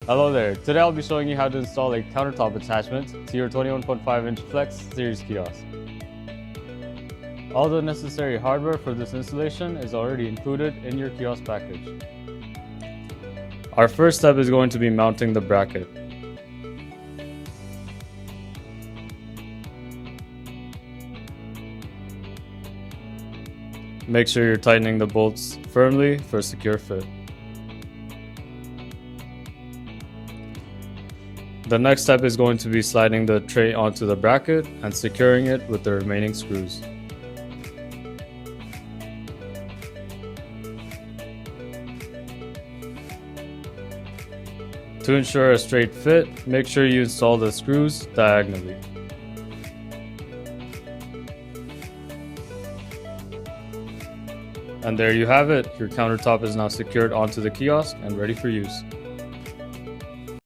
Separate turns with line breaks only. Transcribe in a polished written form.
Hello there, today I'll be showing you how to install a countertop attachment to your 21.5-inch Flex Series kiosk. All the necessary hardware for this installation is already included in your kiosk package. Our first step is going to be mounting the bracket. Make sure you're tightening the bolts firmly for a secure fit. The next step is going to be sliding the tray onto the bracket and securing it with the remaining screws. To ensure a straight fit, make sure you install the screws diagonally. And there you have it, your countertop is now secured onto the kiosk and ready for use.